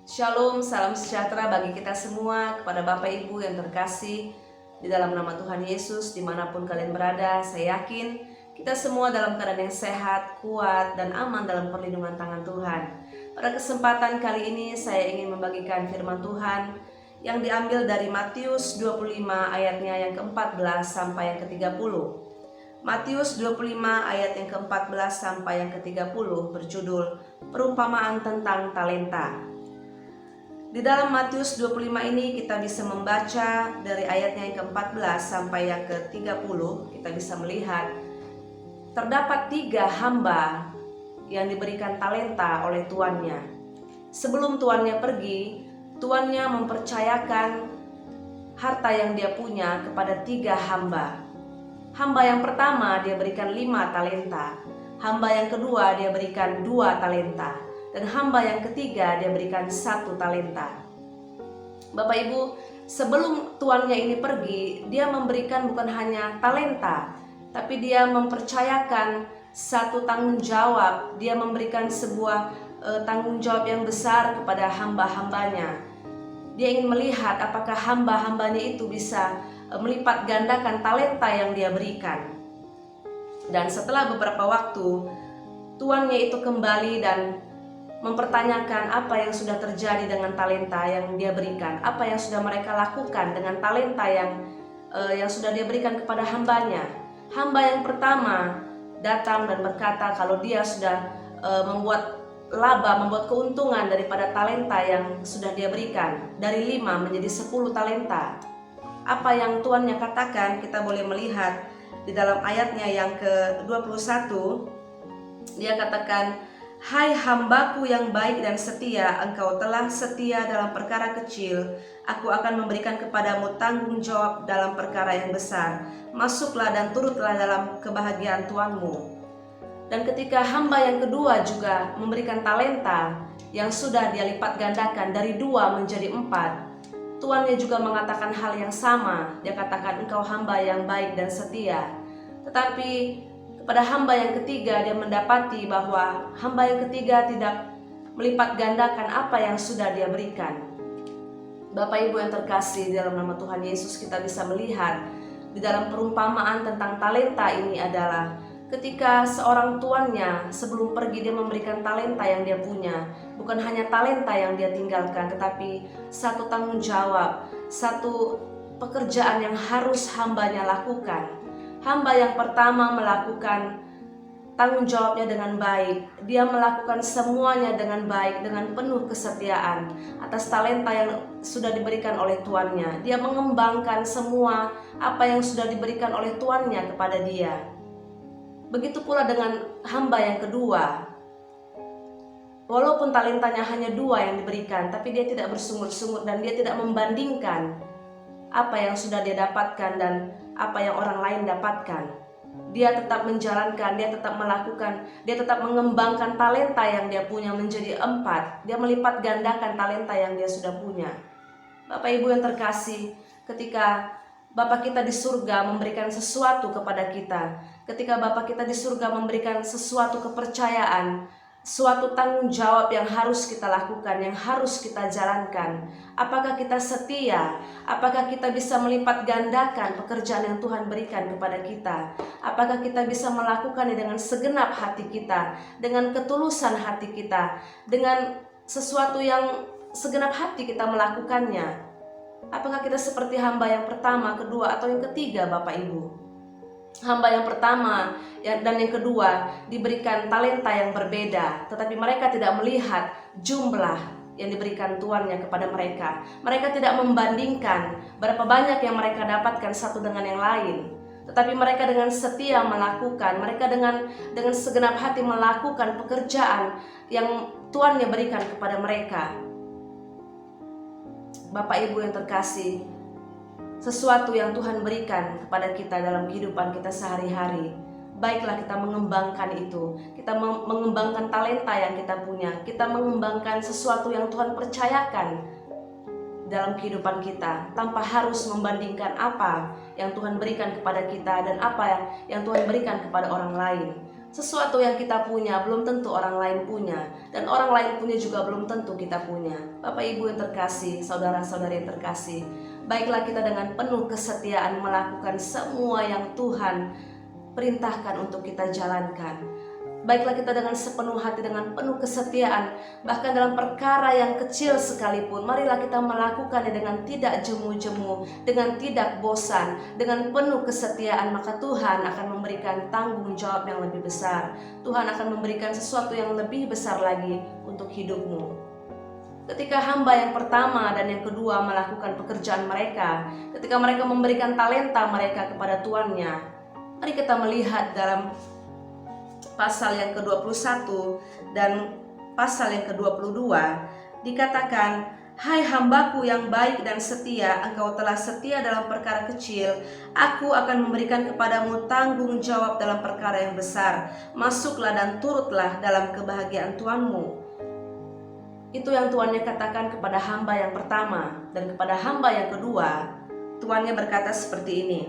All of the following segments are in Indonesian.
Shalom, salam sejahtera bagi kita semua, kepada Bapak Ibu yang terkasih di dalam nama Tuhan Yesus. Dimanapun kalian berada, saya yakin kita semua dalam keadaan yang sehat, kuat, dan aman dalam perlindungan tangan Tuhan. Pada kesempatan kali ini saya ingin membagikan firman Tuhan yang diambil dari Matius 25 ayatnya yang ke-14 sampai yang ke-30. Matius 25 ayat yang ke-14 sampai yang ke-30 berjudul Perumpamaan tentang Talenta. Di dalam Matius 25 ini kita bisa membaca dari ayatnya yang ke-14 sampai yang ke-30. Kita bisa melihat terdapat 3 hamba yang diberikan talenta oleh tuannya. Sebelum tuannya pergi, tuannya mempercayakan harta yang dia punya kepada 3 hamba. Hamba yang pertama dia berikan 5 talenta. Hamba yang kedua dia berikan 2 talenta. Dan hamba yang ketiga dia berikan 1 talenta. Bapak Ibu, sebelum tuannya ini pergi, dia memberikan bukan hanya talenta, tapi dia mempercayakan satu tanggung jawab. Dia memberikan sebuah tanggung jawab yang besar kepada hamba-hambanya. Dia ingin melihat apakah hamba-hambanya itu bisa melipat gandakan talenta yang dia berikan. Dan setelah beberapa waktu, tuannya itu kembali dan mempertanyakan apa yang sudah terjadi dengan talenta yang dia berikan, apa yang sudah mereka lakukan dengan talenta yang sudah dia berikan kepada hambanya. Hamba yang pertama datang dan berkata kalau dia sudah membuat laba, membuat keuntungan daripada talenta yang sudah dia berikan, dari 5 menjadi 10 talenta. Apa yang tuannya katakan kita boleh melihat di dalam ayatnya yang ke-21. Dia katakan, "Hai hambaku yang baik dan setia, engkau telah setia dalam perkara kecil, aku akan memberikan kepadamu tanggung jawab dalam perkara yang besar. Masuklah dan turutlah dalam kebahagiaan tuanmu." Dan ketika hamba yang kedua juga memberikan talenta yang sudah dia lipat gandakan dari 2 menjadi 4, tuannya juga mengatakan hal yang sama. Dia katakan, "Engkau hamba yang baik dan setia." Tetapi pada hamba yang ketiga dia mendapati bahwa hamba yang ketiga tidak melipat gandakan apa yang sudah dia berikan. Bapak Ibu yang terkasih, dalam nama Tuhan Yesus kita bisa melihat di dalam perumpamaan tentang talenta ini adalah ketika seorang tuannya sebelum pergi dia memberikan talenta yang dia punya. Bukan hanya talenta yang dia tinggalkan, tetapi satu tanggung jawab, satu pekerjaan yang harus hambanya lakukan. Hamba yang pertama melakukan tanggung jawabnya dengan baik. Dia melakukan semuanya dengan baik, dengan penuh kesetiaan atas talenta yang sudah diberikan oleh tuannya. Dia mengembangkan semua apa yang sudah diberikan oleh tuannya kepada dia. Begitu pula dengan hamba yang kedua. Walaupun talentanya hanya 2 yang diberikan, tapi dia tidak bersungut-sungut dan dia tidak membandingkan apa yang sudah dia dapatkan dan apa yang orang lain dapatkan. Dia tetap menjalankan, dia tetap melakukan, dia tetap mengembangkan talenta yang dia punya menjadi 4. Dia melipat gandakan talenta yang dia sudah punya. Bapak Ibu yang terkasih, ketika Bapa kita di surga memberikan sesuatu kepada kita, ketika Bapa kita di surga memberikan sesuatu kepercayaan, suatu tanggung jawab yang harus kita lakukan, yang harus kita jalankan. Apakah kita setia? Apakah kita bisa melipat gandakan pekerjaan yang Tuhan berikan kepada kita? Apakah kita bisa melakukannya dengan segenap hati kita, dengan ketulusan hati kita, dengan sesuatu yang segenap hati kita melakukannya? Apakah kita seperti hamba yang pertama, kedua, atau yang ketiga, Bapak Ibu? Hamba yang pertama dan yang kedua diberikan talenta yang berbeda, tetapi mereka tidak melihat jumlah yang diberikan tuannya kepada mereka. Mereka tidak membandingkan berapa banyak yang mereka dapatkan satu dengan yang lain, tetapi mereka dengan setia melakukan, mereka dengan segenap hati melakukan pekerjaan yang tuannya berikan kepada mereka. Bapak Ibu yang terkasih, sesuatu yang Tuhan berikan kepada kita dalam kehidupan kita sehari-hari, baiklah kita mengembangkan itu. Kita mengembangkan talenta yang kita punya. Kita mengembangkan sesuatu yang Tuhan percayakan dalam kehidupan kita, tanpa harus membandingkan apa yang Tuhan berikan kepada kita dan apa yang Tuhan berikan kepada orang lain. Sesuatu yang kita punya belum tentu orang lain punya, dan orang lain punya juga belum tentu kita punya. Bapak Ibu yang terkasih, saudara-saudari yang terkasih, baiklah kita dengan penuh kesetiaan melakukan semua yang Tuhan perintahkan untuk kita jalankan. Baiklah kita dengan sepenuh hati, dengan penuh kesetiaan, bahkan dalam perkara yang kecil sekalipun, marilah kita melakukannya dengan tidak jemu-jemu, dengan tidak bosan, dengan penuh kesetiaan, maka Tuhan akan memberikan tanggung jawab yang lebih besar. Tuhan akan memberikan sesuatu yang lebih besar lagi untuk hidupmu. Ketika hamba yang pertama dan yang kedua melakukan pekerjaan mereka, ketika mereka memberikan talenta mereka kepada tuannya, mari kita melihat dalam pasal yang ke-21 dan pasal yang ke-22 dikatakan, "Hai hambaku yang baik dan setia, engkau telah setia dalam perkara kecil, aku akan memberikan kepadamu tanggung jawab dalam perkara yang besar. Masuklah dan turutlah dalam kebahagiaan tuanmu." Itu yang tuannya katakan kepada hamba yang pertama, dan kepada hamba yang kedua tuannya berkata seperti ini,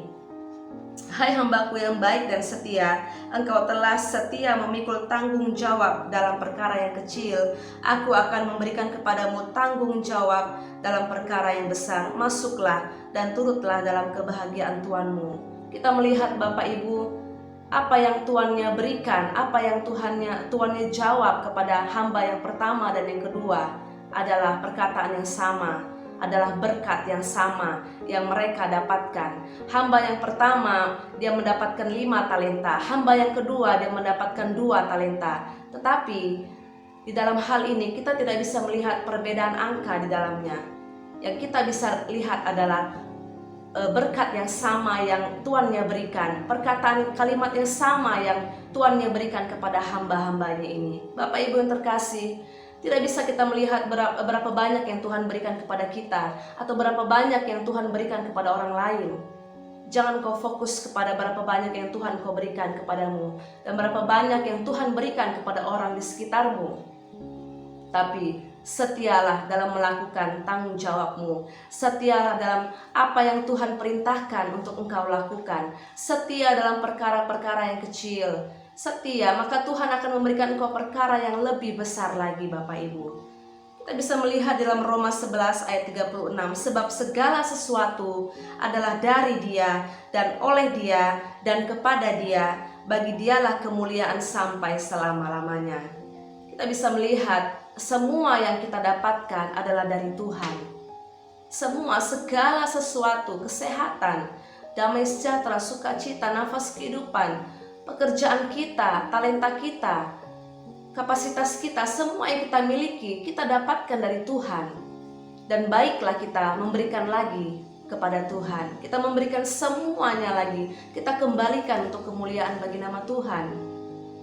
"Hai hambaku yang baik dan setia, engkau telah setia memikul tanggung jawab dalam perkara yang kecil, aku akan memberikan kepadamu tanggung jawab dalam perkara yang besar. Masuklah dan turutlah dalam kebahagiaan tuanmu." Kita melihat Bapak Ibu, apa yang tuannya berikan, apa yang tuannya jawab kepada hamba yang pertama dan yang kedua adalah perkataan yang sama, adalah berkat yang sama yang mereka dapatkan. Hamba yang pertama dia mendapatkan 5 talenta, hamba yang kedua dia mendapatkan 2 talenta. Tetapi di dalam hal ini kita tidak bisa melihat perbedaan angka di dalamnya. Yang kita bisa lihat adalah berkat yang sama yang tuannya berikan, perkataan kalimat yang sama yang tuannya berikan kepada hamba-hambanya ini. Bapak Ibu yang terkasih, tidak bisa kita melihat berapa banyak yang Tuhan berikan kepada kita, atau berapa banyak yang Tuhan berikan kepada orang lain. Jangan kau fokus kepada berapa banyak yang Tuhan kau berikan kepadamu, dan berapa banyak yang Tuhan berikan kepada orang di sekitarmu. Tapi setialah dalam melakukan tanggung jawabmu. Setialah dalam apa yang Tuhan perintahkan untuk engkau lakukan. Setia dalam perkara-perkara yang kecil. Setia, maka Tuhan akan memberikan engkau perkara yang lebih besar lagi, Bapak Ibu. Kita bisa melihat dalam Roma 11 ayat 36, "Sebab segala sesuatu adalah dari Dia dan oleh Dia dan kepada Dia, bagi Dialah kemuliaan sampai selama-lamanya." Kita bisa melihat semua yang kita dapatkan adalah dari Tuhan. Segala sesuatu, kesehatan, damai sejahtera, sukacita, nafas kehidupan, pekerjaan kita, talenta kita, kapasitas kita, semua yang kita miliki, kita dapatkan dari Tuhan. Dan baiklah kita memberikan lagi kepada Tuhan. Kita memberikan semuanya lagi. Kita kembalikan untuk kemuliaan bagi nama Tuhan.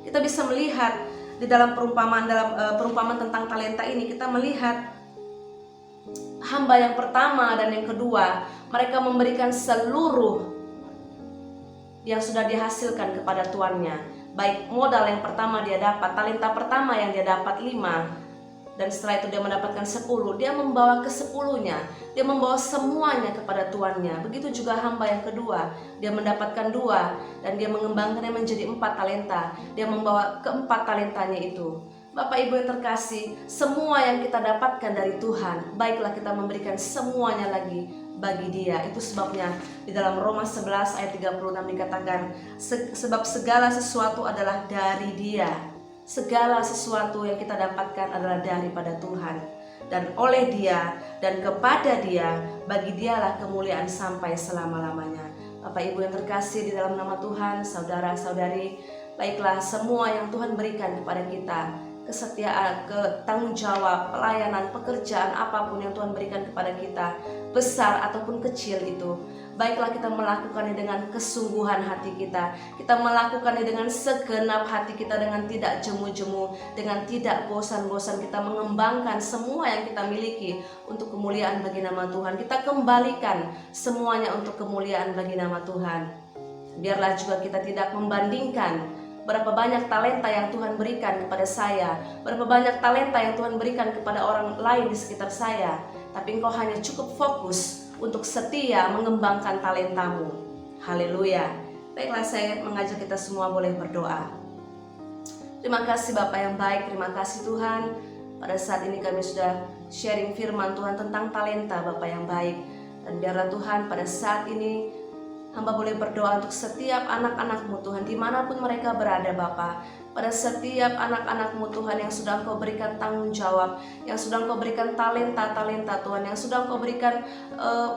Kita bisa melihat di dalam perumpamaan tentang talenta ini, kita melihat hamba yang pertama dan yang kedua, mereka memberikan seluruh yang sudah dihasilkan kepada tuannya. Baik modal yang pertama dia dapat, talenta pertama yang dia dapat 5, dan setelah itu dia mendapatkan 10, dia membawa ke-10-nya, dia membawa semuanya kepada tuannya. Begitu juga hamba yang kedua, dia mendapatkan 2 dan dia mengembangkannya menjadi 4 talenta, dia membawa ke-4 talentanya itu. Bapak Ibu yang terkasih, semua yang kita dapatkan dari Tuhan, baiklah kita memberikan semuanya lagi bagi Dia. Itu sebabnya di dalam Roma 11 ayat 36 dikatakan, sebab segala sesuatu adalah dari Dia. Segala sesuatu yang kita dapatkan adalah daripada Tuhan, dan oleh Dia dan kepada Dia, bagi Dialah kemuliaan sampai selama-lamanya. Bapak Ibu yang terkasih di dalam nama Tuhan, saudara-saudari, baiklah semua yang Tuhan berikan kepada kita, kesetiaan, tanggung jawab, pelayanan, pekerjaan, apapun yang Tuhan berikan kepada kita, besar ataupun kecil itu, baiklah kita melakukannya dengan kesungguhan hati kita. Kita melakukannya dengan segenap hati kita, dengan tidak jemu-jemu, dengan tidak bosan-bosan. Kita mengembangkan semua yang kita miliki untuk kemuliaan bagi nama Tuhan. Kita kembalikan semuanya untuk kemuliaan bagi nama Tuhan. Biarlah juga kita tidak membandingkan berapa banyak talenta yang Tuhan berikan kepada saya, berapa banyak talenta yang Tuhan berikan kepada orang lain di sekitar saya, tapi engkau hanya cukup fokus untuk setia mengembangkan talentamu. Haleluya. Baiklah, saya mengajak kita semua boleh berdoa. Terima kasih Bapak yang baik, terima kasih Tuhan. Pada saat ini kami sudah sharing firman Tuhan tentang talenta Bapak yang baik. Dan biarlah Tuhan pada saat ini hamba boleh berdoa untuk setiap anak-anak-Mu Tuhan dimanapun mereka berada Bapak. Pada setiap anak-anak-Mu Tuhan yang sudah Engkau berikan tanggung jawab, yang sudah Engkau berikan talenta-talenta Tuhan, yang sudah Engkau berikan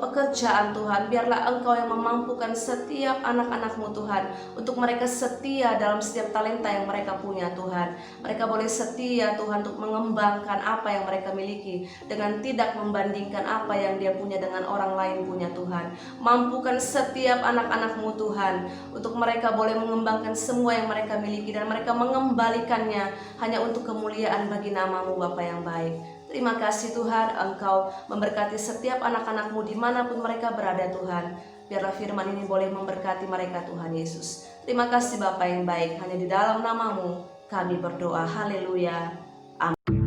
pekerjaan Tuhan. Biarlah Engkau yang memampukan setiap anak-anak-Mu Tuhan untuk mereka setia dalam setiap talenta yang mereka punya Tuhan. Mereka boleh setia Tuhan untuk mengembangkan apa yang mereka miliki dengan tidak membandingkan apa yang dia punya dengan orang lain punya Tuhan. Mampukan setiap anak-anak-Mu Tuhan untuk mereka boleh mengembangkan semua yang mereka miliki dan mereka mengembalikannya hanya untuk kemuliaan bagi nama-Mu Bapa yang baik. Terima kasih Tuhan, Engkau memberkati setiap anak-anak-Mu dimanapun mereka berada Tuhan. Biarlah firman ini boleh memberkati mereka Tuhan Yesus. Terima kasih Bapa yang baik, hanya di dalam nama-Mu kami berdoa. Haleluya. Amin.